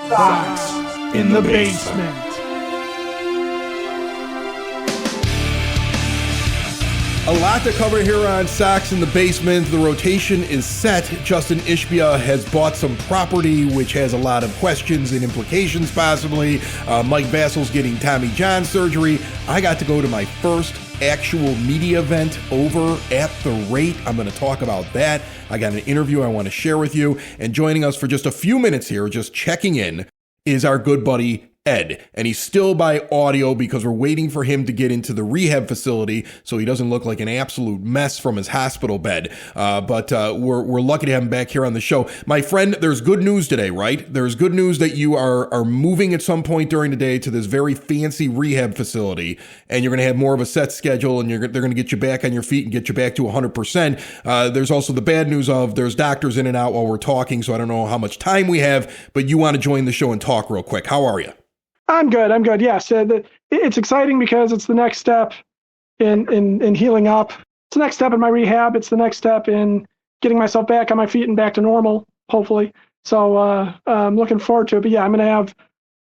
Sox in the basement. A lot to cover here on Sox in the Basement. The rotation is set. Justin Ishbia has bought some property, which has a lot of questions and implications, possibly. Mike Vassal's getting Tommy John surgery. I got to go to my first actual media event over at the Rate. I'm going to talk about that. I got an interview I want to share with you. And joining us for just a few minutes here, just checking in, is our good buddy Ed, and he's still by audio because we're waiting for him to get into the rehab facility so he doesn't look like an absolute mess from his hospital bed. But we're lucky to have him back here on the show. My friend, there's good news today, right? There's good news that you are moving at some point during the day to this very fancy rehab facility, and you're going to have more of a set schedule, and they're going to get you back on your feet and get you back to 100%. There's also the bad news of there's doctors in and out while we're talking, so I don't know how much time we have, but you want to join the show and talk real quick. How are you? I'm good. Yes, it's exciting because it's the next step in healing up. It's the next step in my rehab. It's the next step in getting myself back on my feet and back to normal, hopefully. So I'm looking forward to it. But yeah, I'm going to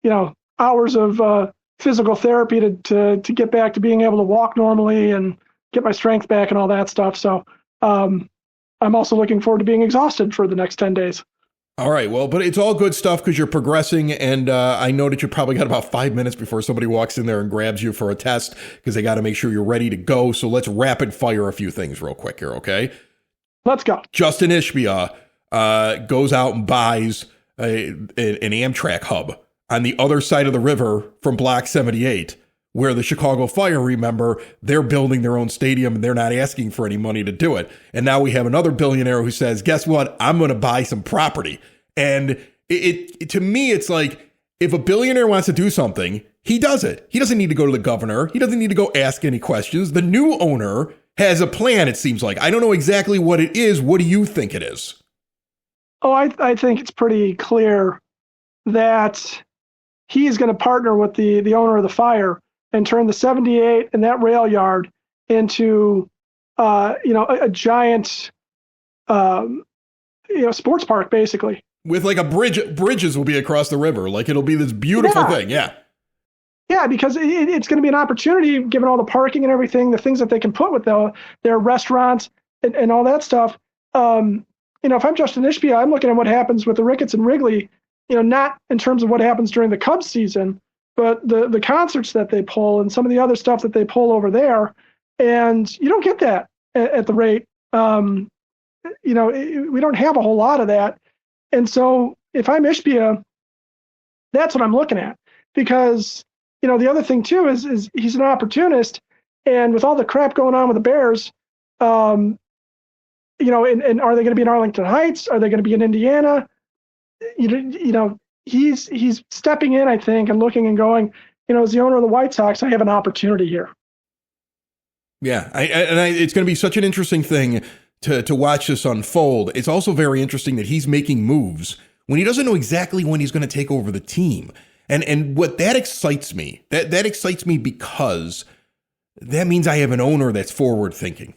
have, hours of physical therapy to get back to being able to walk normally and get my strength back and all that stuff. So I'm also looking forward to being exhausted for the next 10 days. All right, well, but it's all good stuff because you're progressing, and I know that you probably got about 5 minutes before somebody walks in there and grabs you for a test because they got to make sure you're ready to go. So let's rapid fire a few things real quick here, okay? Let's go. Justin Ishbia goes out and buys an Amtrak hub on the other side of the river from Block 78, where the Chicago Fire, remember, they're building their own stadium and they're not asking for any money to do it. And now we have another billionaire who says, guess what? I'm going to buy some property. And it to me, it's like, if a billionaire wants to do something, he does it. He doesn't need to go to the governor. He doesn't need to go ask any questions. The new owner has a plan, it seems like. I don't know exactly what it is. What do you think it is? Oh, I think it's pretty clear that he's going to partner with the owner of the Fire and turn the 78 and that rail yard into, a giant, sports park, basically. With like a bridges will be across the river. Like it'll be this beautiful thing. Yeah. Yeah, because it's going to be an opportunity, given all the parking and everything, the things that they can put with their restaurants and all that stuff. If I'm Justin Ishbia, I'm looking at what happens with the Ricketts and Wrigley, not in terms of what happens during the Cubs season, but the concerts that they pull and some of the other stuff that they pull over there. And you don't get that at the Rate. We don't have a whole lot of that. And so if I'm Ishbia, that's what I'm looking at. Because, the other thing too is he's an opportunist. And with all the crap going on with the Bears, and are they going to be in Arlington Heights? Are they going to be in Indiana? He's stepping in, I think, and looking and going, as the owner of the White Sox, I have an opportunity here. Yeah, it's going to be such an interesting thing to watch this unfold. It's also very interesting that he's making moves when he doesn't know exactly when he's going to take over the team. And what that excites me, that excites me because that means I have an owner that's forward thinking.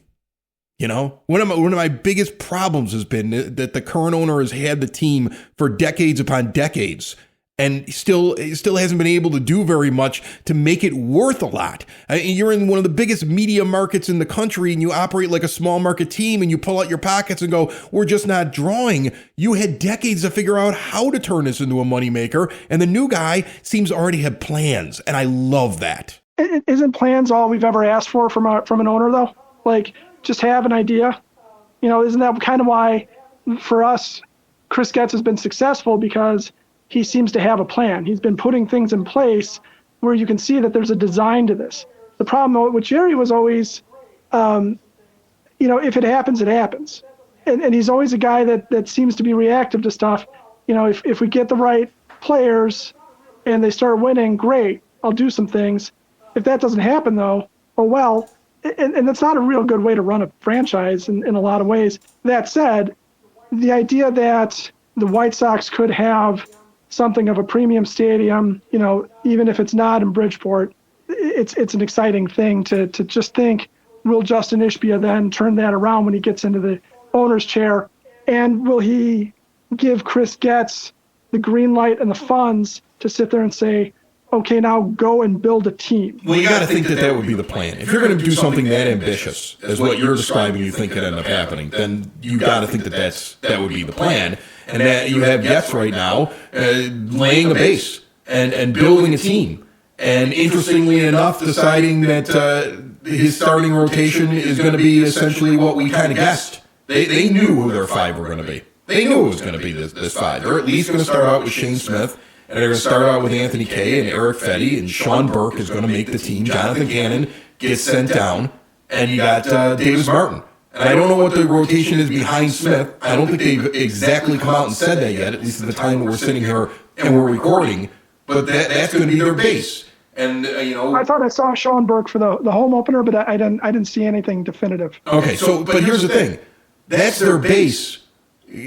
One of my biggest problems has been that the current owner has had the team for decades upon decades and still hasn't been able to do very much to make it worth a lot. You're in one of the biggest media markets in the country and you operate like a small market team and you pull out your pockets and go, we're just not drawing. You had decades to figure out how to turn this into a moneymaker, and the new guy seems to already have plans, and I love that. Isn't plans all we've ever asked for from an owner, though? Like, just have an idea. Isn't that kind of why, for us, Chris Getz has been successful? Because he seems to have a plan. He's been putting things in place where you can see that there's a design to this. The problem with Jerry was always, if it happens, it happens. And he's always a guy that seems to be reactive to stuff. If we get the right players and they start winning, great, I'll do some things. If that doesn't happen, though, oh well. And that's not a real good way to run a franchise in a lot of ways. That said, the idea that the White Sox could have something of a premium stadium, even if it's not in Bridgeport, it's an exciting thing to just think, will Justin Ishbia then turn that around when he gets into the owner's chair? And will he give Chris Getz the green light and the funds to sit there and say, okay, now go and build a team. Well, you got to think that would be the plan. If you're going to do something that ambitious as what you're describing, you think could end up happening, then you got to think that would be the plan. And that you have Getz right now laying a base and building a team. And interestingly enough, deciding that his starting rotation is going to be essentially what we kind of guessed. They knew who their five were going to be. They knew it was going to be this five. They're at least going to start out with Shane Smith. And they're going to start out with Anthony Kay and Eric Fetty, and Sean Burke is going to make the team. Jonathan Cannon gets sent down, and you got Davis Martin. And I don't know what the rotation is behind Smith. I don't think they've exactly come out and said that yet, at least at the time we're sitting here and we're recording. But that's going to be their base. And I thought I saw Sean Burke for the home opener, but I didn't see anything definitive. Okay, but here's the thing: that's their base.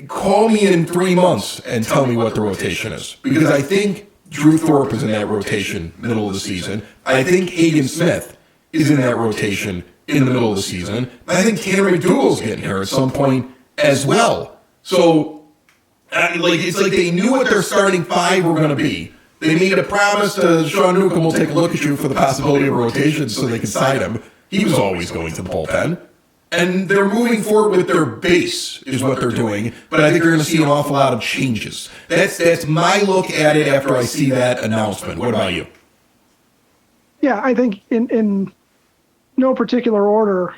Call me in 3 months and tell me what the rotation is. Because I think Drew Thorpe is in that rotation middle of the season. I think Hagen Smith is in that rotation in the middle of the season. I think Tanner McDougal's getting here at some point as well. So, it's like they knew what their starting five were going to be. They made a promise to Sean Newcomb, we'll take a look at you for the possibility of a rotation so they can sign him. He was always going to the bullpen. And they're moving forward with their base is what they're doing, but I think you're going to see an awful lot of changes. That's my look at it after I see that announcement. What about you? Yeah, I think in no particular order,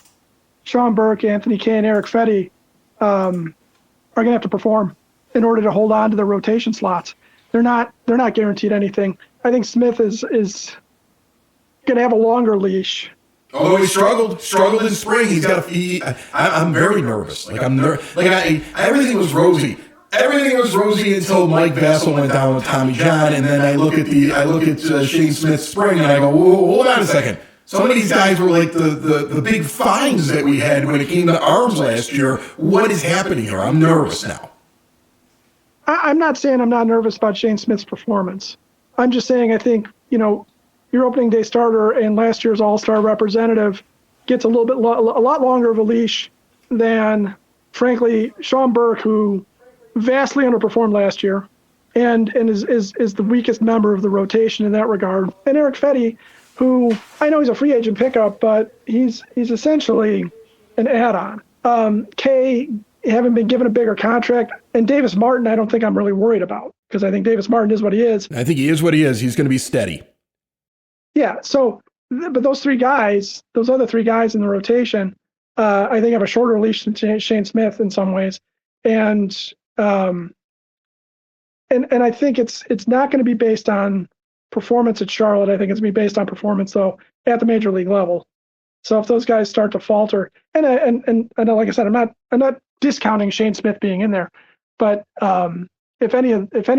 Sean Burke, Anthony Kay, and Eric Fetty are going to have to perform in order to hold on to the rotation slots. They're not guaranteed anything. I think Smith is going to have a longer leash. Although he struggled in spring, I'm very nervous. Everything was rosy. Everything was rosy until Mike Vassell went down with Tommy John, and then I look at Shane Smith's spring, and I go, whoa, hold on a second. Some of these guys were like the big fines that we had when it came to arms last year. What is happening here? I'm nervous now. I'm not saying I'm not nervous about Shane Smith's performance. I'm just saying I think, your opening day starter and last year's all-star representative gets a lot longer of a leash than, frankly, Sean Burke, who vastly underperformed last year and is the weakest member of the rotation in that regard. And Eric Fetty, who I know he's a free agent pickup, but he's essentially an add-on. Kay, having been given a bigger contract, and Davis Martin, I don't think I'm really worried about, because I think Davis Martin is what he is. I think he is what he is. He's going to be steady. Yeah, but those other three guys in the rotation, I think have a shorter leash than Shane Smith in some ways, and I think it's not going to be based on performance at Charlotte. I think it's going to be based on performance though at the major league level. So if those guys start to falter, and like I said, I'm not discounting Shane Smith being in there, but if any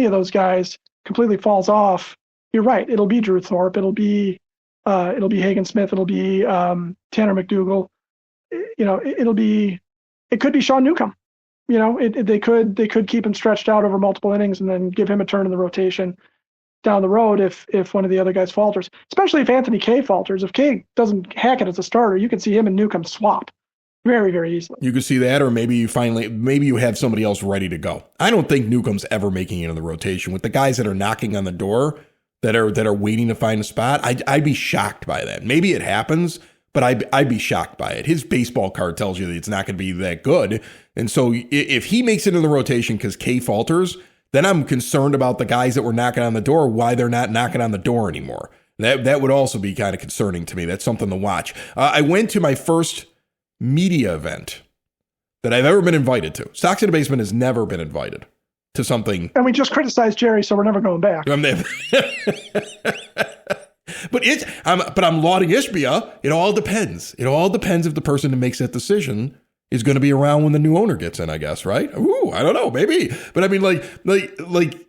of those guys completely falls off, you're right. It'll be Drew Thorpe. It'll be Hagen Smith. It'll be Tanner McDougal. It could be Sean Newcomb. They could keep him stretched out over multiple innings and then give him a turn in the rotation down the road if one of the other guys falters. Especially if Anthony Kay falters. If Kay doesn't hack it as a starter, you can see him and Newcomb swap very, very easily. You could see that, or maybe you have somebody else ready to go. I don't think Newcomb's ever making it in the rotation with the guys that are knocking on the door. That are waiting to find a spot, I'd be shocked by that. Maybe it happens, but I'd be shocked by it. His baseball card tells you that it's not going to be that good. And so if he makes it in the rotation because Kay falters, then I'm concerned about the guys that were knocking on the door, why they're not knocking on the door anymore. That would also be kind of concerning to me. That's something to watch. I went to my first media event that I've ever been invited to. Sox in the Basement has never been invited to something. And we just criticized Jerry, so we're never going back. But I'm lauding Ishbia. It all depends. It all depends if the person who makes that decision is going to be around when the new owner gets in, I guess, right? Ooh, I don't know, maybe. But I mean, like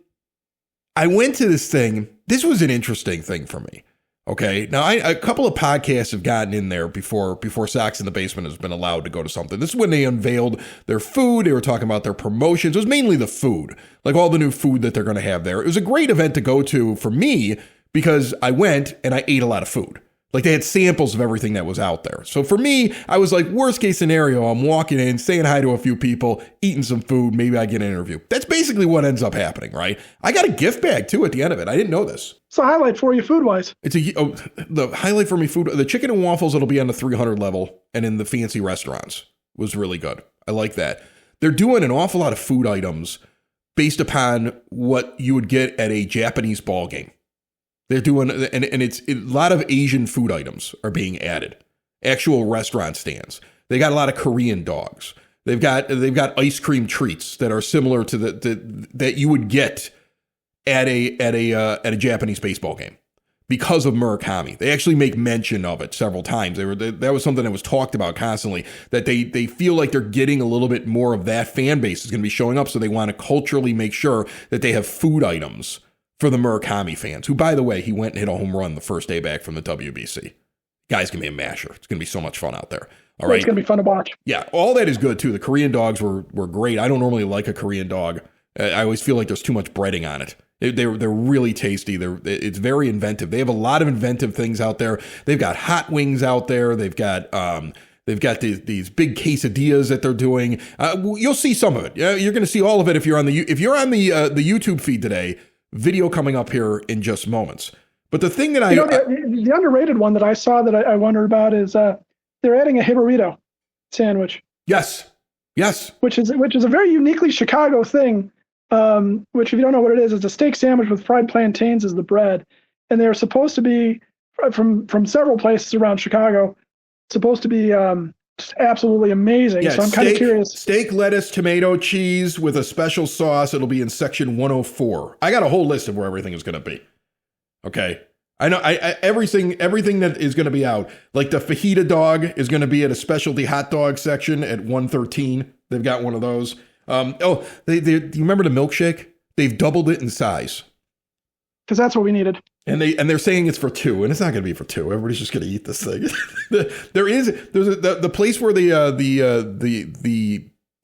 I went to this thing. This was an interesting thing for me. Okay. Now, a couple of podcasts have gotten in there before Sox in the Basement has been allowed to go to something. This is when they unveiled their food. They were talking about their promotions. It was mainly the food, like all the new food that they're going to have there. It was a great event to go to for me because I went and I ate a lot of food. Like they had samples of everything that was out there. So for me, I was like, worst case scenario, I'm walking in, saying hi to a few people, eating some food, maybe I get an interview. That's basically what ends up happening, right? I got a gift bag too at the end of it. I didn't know this. It's a highlight for you food-wise. The highlight for me the chicken and waffles, it'll be on the 300 level and in the fancy restaurants was really good. I like that. They're doing an awful lot of food items based upon what you would get at a Japanese ball game. They're doing, and it's a lot of Asian food items are being added. Actual restaurant stands. They got a lot of Korean dogs. They've got ice cream treats that are similar to that you would get at a Japanese baseball game because of Murakami. They actually make mention of it several times. That was something that was talked about constantly, that they feel like they're getting a little bit more of that fan base is going to be showing up. So they want to culturally make sure that they have food items for the Murakami fans, who, by the way, he went and hit a home run the first day back from the WBC. Guy's going to be a masher. It's going to be so much fun out there. All right. It's going to be fun to watch. Yeah, all that is good, too. The Korean dogs were great. I don't normally like a Korean dog. I always feel like there's too much breading on it. They're really tasty. It's very inventive. They have a lot of inventive things out there. They've got hot wings out there. They've got these big quesadillas that they're doing. You'll see some of it. You're going to see all of it if you're on the YouTube feed today. Video coming up here in just moments. But the thing that the underrated one that I saw that I wondered about is they're adding a Hibarito sandwich. Yes. Which is a very uniquely Chicago thing. Which, if you don't know what it is, it's a steak sandwich with fried plantains as the bread, and they're supposed to be from several places around Chicago. Supposed to be just absolutely amazing. Yeah, so I'm kind of curious. Steak, lettuce, tomato, cheese with a special sauce. It'll be in section 104. I got a whole list of where everything is going to be. Okay. I know everything that is going to be out. Like the fajita dog is going to be at a specialty hot dog section at 113. They've got one of those. Do you remember the milkshake? They've doubled it in size. Because that's what we needed. And they're saying it's for two, and it's not going to be for two. Everybody's just going to eat this thing. There's the place where the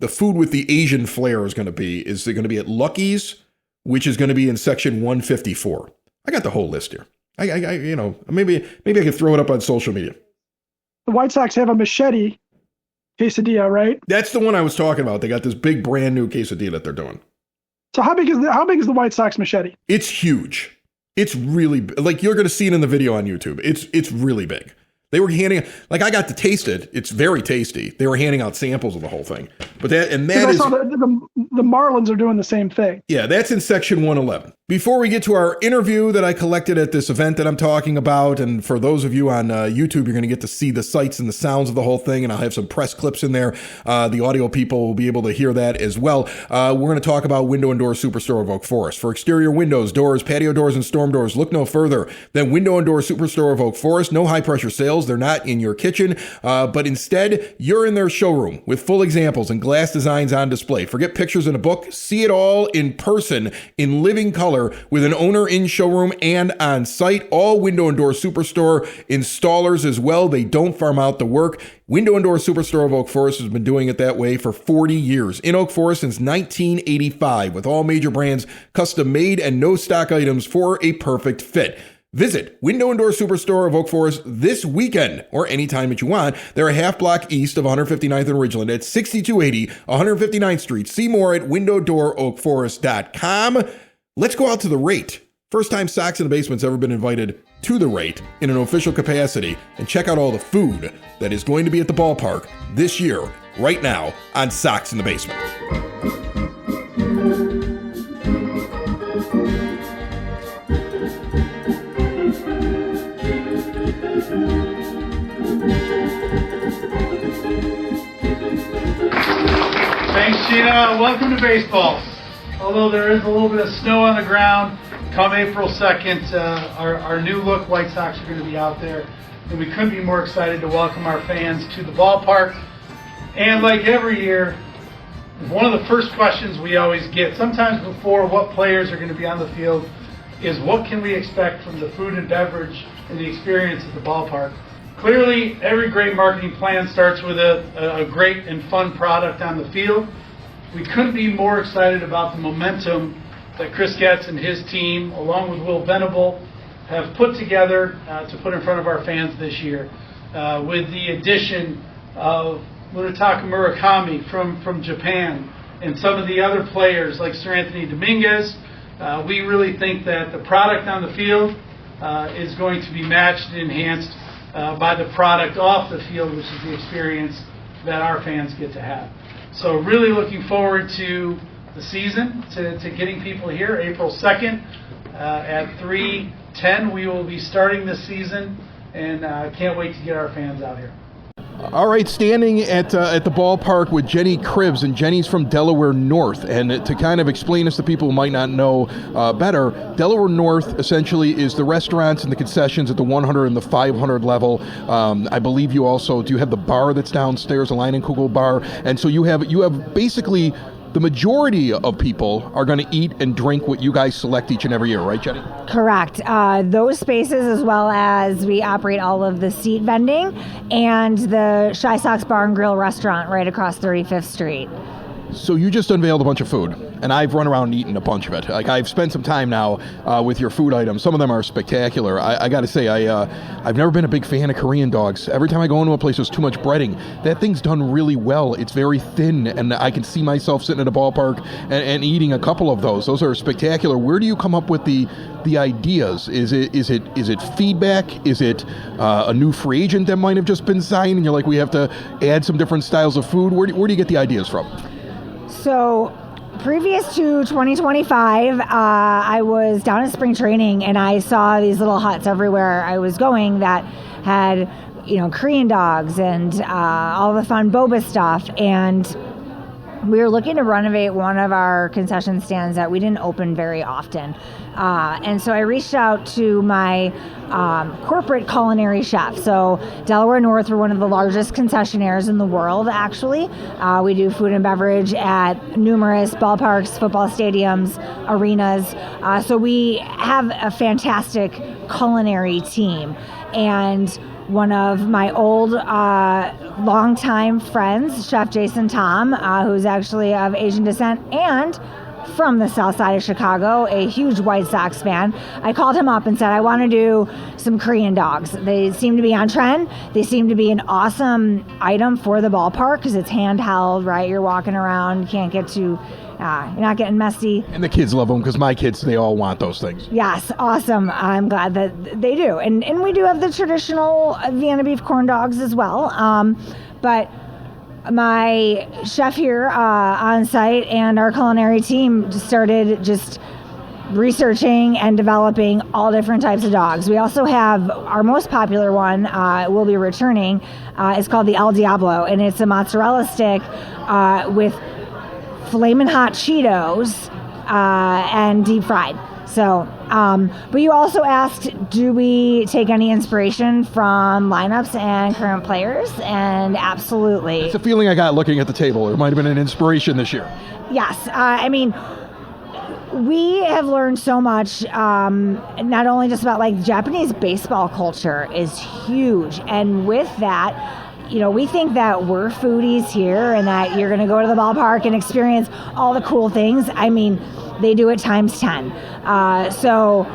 food with the Asian flair is going to be at Lucky's, which is going to be in section 154. I got the whole list here. Maybe I can throw it up on social media. The White Sox have a machete quesadilla, right? That's the one I was talking about. They got this big brand new quesadilla that they're doing. So how big is the White Sox machete? It's huge. It's really like you're going to see it in the video on YouTube. It's really big. They were handing, like, I got to taste it. It's very tasty. They were handing out samples of the whole thing. But that is, saw the Marlins are doing the same thing. Yeah, that's in section 111. Before we get to our interview that I collected at this event that I'm talking about, and for those of you on YouTube, you're going to get to see the sights and the sounds of the whole thing, and I'll have some press clips in there. The audio people will be able to hear that as well. We're going to talk about Window and Door Superstore of Oak Forest. For exterior windows, doors, patio doors, and storm doors, look no further than Window and Door Superstore of Oak Forest. No high-pressure sales. They're not in your kitchen, but instead, you're in their showroom with full examples and glass designs on display. Forget pictures in a book. See it all in person, in living color, with an owner in showroom and on site. All Window and Door Superstore installers as well. They don't farm out the work. Window and Door Superstore of Oak Forest has been doing it that way for 40 years. In Oak Forest since 1985, with all major brands custom made and no stock items for a perfect fit. Visit Window and Door Superstore of Oak Forest this weekend or anytime that you want. They're a half block east of 159th and Ridgeland at 6280 159th Street. See more at windowdooroakforest.com. Let's go out to the rate. First time Sox in the Basement's ever been invited to the rate in an official capacity, and check out all the food that is going to be at the ballpark this year, right now on Sox in the Basement. Thanks, Gina. Welcome to baseball. Although there is a little bit of snow on the ground, come April 2nd, our new look White Sox are going to be out there. And we couldn't be more excited to welcome our fans to the ballpark. And like every year, one of the first questions we always get, sometimes before what players are going to be on the field, is what can we expect from the food and beverage and the experience at the ballpark. Clearly, every great marketing plan starts with a great and fun product on the field. We couldn't be more excited about the momentum that Chris Getz and his team, along with Will Venable, have put together to put in front of our fans this year, with the addition of Munetaka Murakami from Japan and some of the other players like Sir Anthony Dominguez. We really think that the product on the field is going to be matched and enhanced by the product off the field, which is the experience that our fans get to have. So really looking forward to the season, to getting people here. April 2nd at 3:10 we will be starting this season, and can't wait to get our fans out here. All right, standing at the ballpark with Jenny Cribbs, and Jenny's from Delaware North. And to kind of explain this to people who might not know better, Delaware North essentially is the restaurants and the concessions at the 100 and the 500 level. I believe you also do have the bar that's downstairs, the Leinenkugel bar, and so you have basically the majority of people are going to eat and drink what you guys select each and every year, right, Jenny? Correct. Those spaces, as well as we operate all of the seat vending and the White Sox Bar and Grill restaurant right across 35th Street. So you just unveiled a bunch of food, and I've run around and eaten a bunch of it. Like, I've spent some time now with your food items. Some of them are spectacular. I got to say, I've never been a big fan of Korean dogs. Every time I go into a place, there's too much breading. That thing's done really well. It's very thin, and I can see myself sitting at a ballpark and eating a couple of those. Those are spectacular. Where do you come up with the ideas? Is it feedback? Is it a new free agent that might have just been signed, and you're like, we have to add some different styles of food? Where do you get the ideas from? So previous to 2025, I was down at spring training, and I saw these little huts everywhere I was going that had, Korean dogs and all the fun boba stuff. And we were looking to renovate one of our concession stands that we didn't open very often. And so I reached out to my corporate culinary chef. So Delaware North, we're one of the largest concessionaires in the world, actually. We do food and beverage at numerous ballparks, football stadiums, arenas. So we have a fantastic culinary team. And one of my old longtime friends, Chef Jason Tom, who's actually of Asian descent and from the south side of Chicago, a huge White Sox fan, I called him up and said, I want to do some Korean dogs. They seem to be on trend. They seem to be an awesome item for the ballpark because it's handheld, right? You're walking around, you can't get too... you're not getting messy. And the kids love them because my kids, they all want those things. Yes, awesome. I'm glad that they do. And we do have the traditional Vienna beef corn dogs as well. But my chef here on site and our culinary team started just researching and developing all different types of dogs. We also have our most popular one, will be returning. It's called the El Diablo, and it's a mozzarella stick with flamin' hot Cheetos and deep fried. So, but you also asked, do we take any inspiration from lineups and current players? And absolutely. It's a feeling I got looking at the table. It might have been an inspiration this year. Yes. We have learned so much, not only just about Japanese baseball culture is huge. And with that, we think that we're foodies here and that you're going to go to the ballpark and experience all the cool things. They do it times 10. So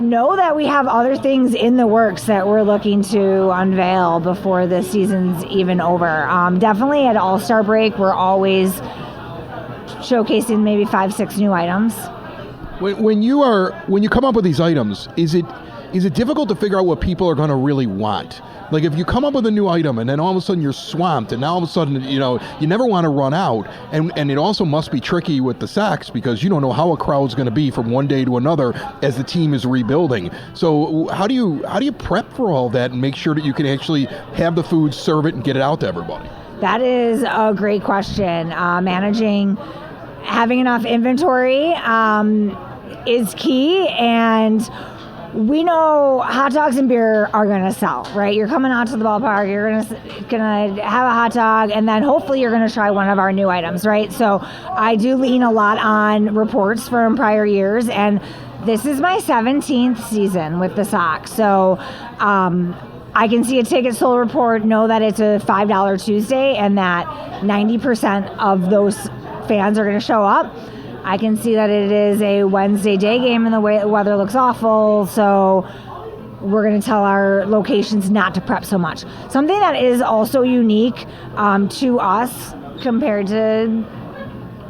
know that we have other things in the works that we're looking to unveil before the season's even over. Definitely at All-Star break, we're always showcasing maybe 5-6 new items. When you come up with these items, is it difficult to figure out what people are going to really want? Like, if you come up with a new item and then all of a sudden you're swamped, and now all of a sudden, you never want to run out. And it also must be tricky with the Sox because you don't know how a crowd's going to be from one day to another as the team is rebuilding. So how do you prep for all that and make sure that you can actually have the food, serve it, and get it out to everybody? That is a great question. Having enough inventory is key, and we know hot dogs and beer are going to sell, right? You're coming out to the ballpark, you're gonna have a hot dog, and then hopefully you're going to try one of our new items, right? So I do lean a lot on reports from prior years, and this is my 17th season with the Sox. So I can see a ticket sold report, know that it's a $5 Tuesday, and that 90% of those fans are going to show up. I can see that it is a Wednesday day game and the weather looks awful, so we're going to tell our locations not to prep so much. Something that is also unique to us compared to,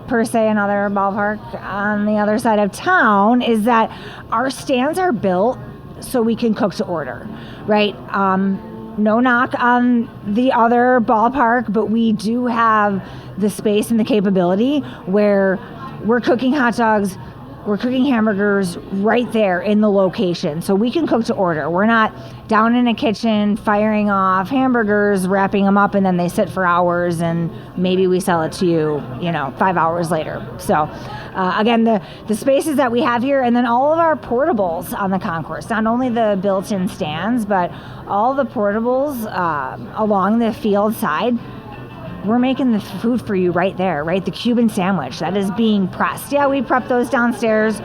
per se, another ballpark on the other side of town is that our stands are built so we can cook to order, right? No knock on the other ballpark, but we do have the space and the capability where we're cooking hot dogs, we're cooking hamburgers right there in the location. So we can cook to order. We're not down in a kitchen firing off hamburgers, wrapping them up, and then they sit for hours and maybe we sell it to you, 5 hours later. So again, the spaces that we have here, and then all of our portables on the concourse, not only the built-in stands, but all the portables along the field side. We're making the food for you right there, right? The Cuban sandwich that is being pressed. Yeah, we prep those downstairs.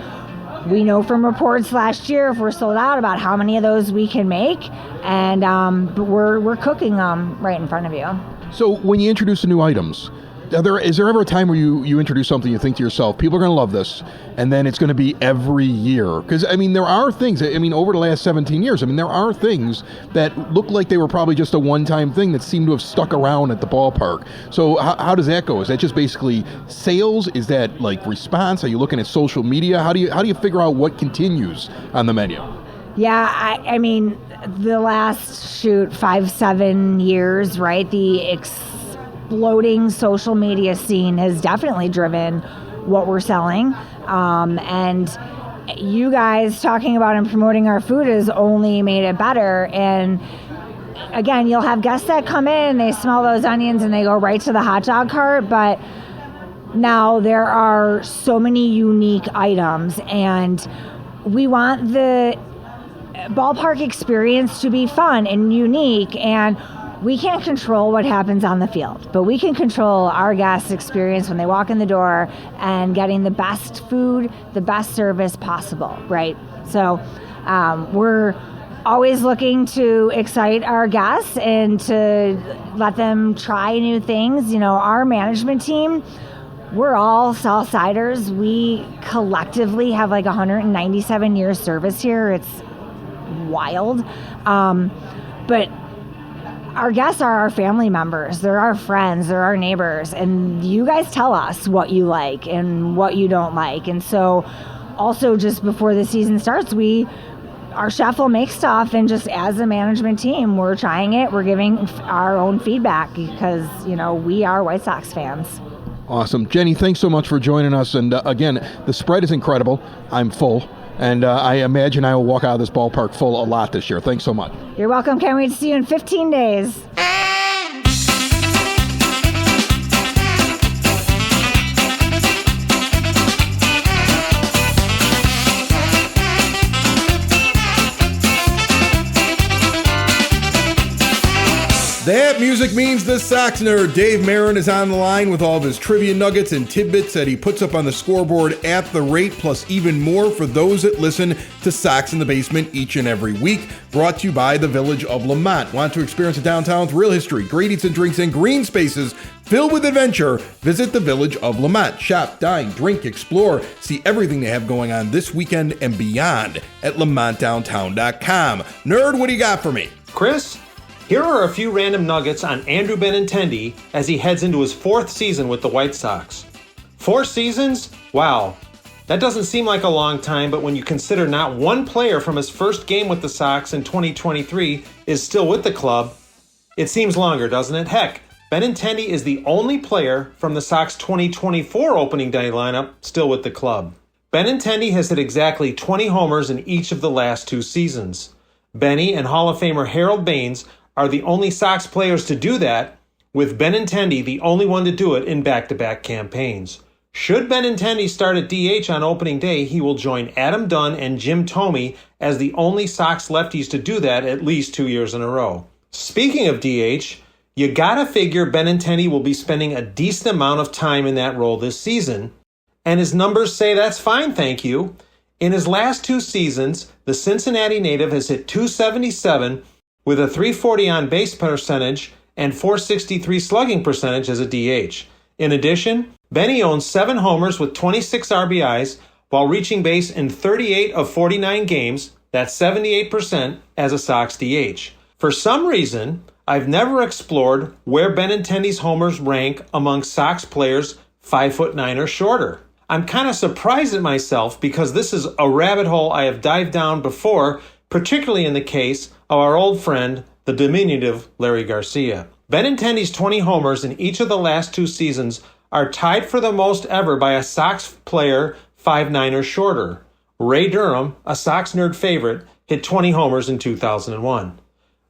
We know from reports last year if we're sold out about how many of those we can make, and but we're cooking them right in front of you. So when you introduce the new items, is there ever a time where you introduce something you think to yourself, people are going to love this, and then it's going to be every year? Because, there are things, over the last 17 years, there are things that look like they were probably just a one-time thing that seem to have stuck around at the ballpark. So how does that go? Is that just basically sales? Is that like response? Are you looking at social media? How do you figure out what continues on the menu? Yeah, I mean, the last 5-7 years, right? The exploding social media scene has definitely driven what we're selling. And you guys talking about and promoting our food has only made it better. And again, you'll have guests that come in, they smell those onions and they go right to the hot dog cart. But now there are so many unique items, and we want the ballpark experience to be fun and unique. And we can't control what happens on the field, but we can control our guests' experience when they walk in the door and getting the best food, the best service possible, right? So we're always looking to excite our guests and to let them try new things. Our management team, we're all Southsiders. We collectively have like 197 years service here. It's wild. But our guests are our family members. They're our friends. They're our neighbors. And you guys tell us what you like and what you don't like. And so also just before the season starts, our chef will make stuff, and just as a management team, we're trying it. We're giving our own feedback because, we are White Sox fans. Awesome. Jenny, thanks so much for joining us. And again, the spread is incredible. I'm full. And I imagine I will walk out of this ballpark full a lot this year. Thanks so much. You're welcome. Can't wait to see you in 15 days. That music means the Sox nerd Dave Marin is on the line with all of his trivia nuggets and tidbits that he puts up on the scoreboard at the rate, plus even more for those that listen to Sox in the Basement each and every week. Brought to you by the Village of Lamont. Want to experience a downtown with real history, great eats and drinks, and green spaces filled with adventure? Visit the Village of Lamont. Shop, dine, drink, explore, see everything they have going on this weekend and beyond at lamontdowntown.com. Nerd, what do you got for me? Chris? Here are a few random nuggets on Andrew Benintendi as he heads into his 4th season with the White Sox. 4 seasons? Wow. That doesn't seem like a long time, but when you consider not one player from his first game with the Sox in 2023 is still with the club, it seems longer, doesn't it? Heck, Benintendi is the only player from the Sox 2024 opening day lineup still with the club. Benintendi has hit exactly 20 homers in each of the last 2 seasons. Benny and Hall of Famer Harold Baines are the only Sox players to do that, with Benintendi the only one to do it in back-to-back campaigns. Should Benintendi start at DH on opening day, he will join Adam Dunn and Jim Thome as the only Sox lefties to do that at least 2 years in a row. Speaking of DH, you gotta figure Benintendi will be spending a decent amount of time in that role this season, and his numbers say that's fine, thank you. In his last 2 seasons, the Cincinnati native has hit .277 with a .340 on-base percentage and .463 slugging percentage as a DH. In addition, Benny owns 7 homers with 26 RBIs while reaching base in 38 of 49 games, that's 78%, as a Sox DH. For some reason, I've never explored where Benintendi's homers rank among Sox players 5'9" or shorter. I'm kind of surprised at myself because this is a rabbit hole I have dived down before, particularly in the case of our old friend, the diminutive Larry Garcia. Benintendi's 20 homers in each of the last 2 seasons are tied for the most ever by a Sox player 5'9" or shorter. Ray Durham, a Sox nerd favorite, hit 20 homers in 2001.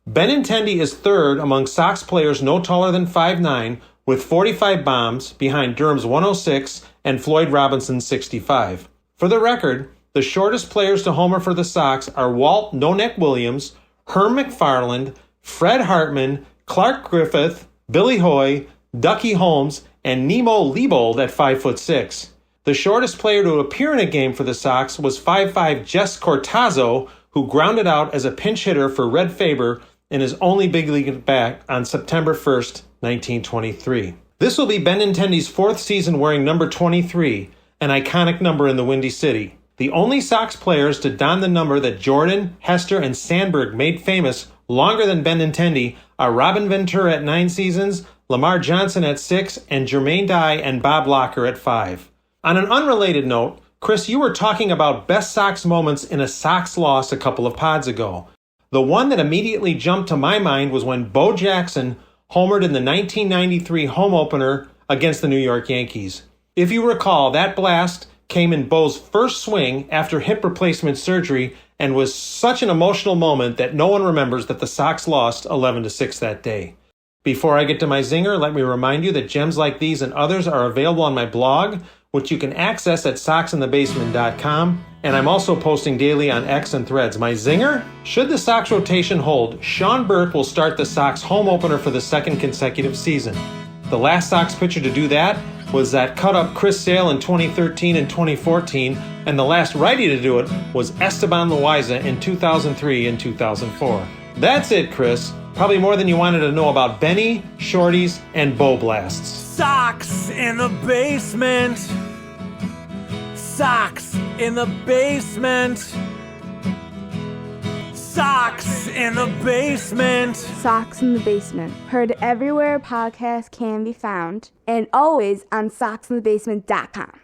Benintendi is third among Sox players no taller than 5'9", with 45 bombs behind Durham's 106 and Floyd Robinson's 65. For the record, the shortest players to homer for the Sox are Walt No-Neck Williams, Herm McFarland, Fred Hartman, Clark Griffith, Billy Hoy, Ducky Holmes, and Nemo Leibold at 5'6". The shortest player to appear in a game for the Sox was 5'5" Jess Cortazzo, who grounded out as a pinch hitter for Red Faber in his only big league at-bat on September 1st, 1923. This will be Benintendi's 4th season wearing number 23, an iconic number in the Windy City. The only Sox players to don the number that Jordan, Hester, and Sandberg made famous longer than Benintendi are Robin Ventura at 9 seasons, Lamar Johnson at 6, and Jermaine Dye and Bob Locker at 5. On an unrelated note, Chris, you were talking about best Sox moments in a Sox loss a couple of pods ago. The one that immediately jumped to my mind was when Bo Jackson homered in the 1993 home opener against the New York Yankees. If you recall, that blast came in Bo's first swing after hip replacement surgery and was such an emotional moment that no one remembers that the Sox lost 11-6 that day. Before I get to my zinger, let me remind you that gems like these and others are available on my blog, which you can access at soxinthebasement.com, and I'm also posting daily on X and Threads. My zinger? Should the Sox rotation hold, Sean Burke will start the Sox home opener for the 2nd consecutive season. The last Sox pitcher to do that was that cut-up Chris Sale in 2013 and 2014, and the last righty to do it was Esteban Loaiza in 2003 and 2004. That's it, Chris. Probably more than you wanted to know about Benny, Shorties, and Bo Blasts. Sox in the basement. Sox in the basement. Sox in the basement. Sox in the Basement. Heard everywhere podcasts can be found, and always on soxinthebasement.com.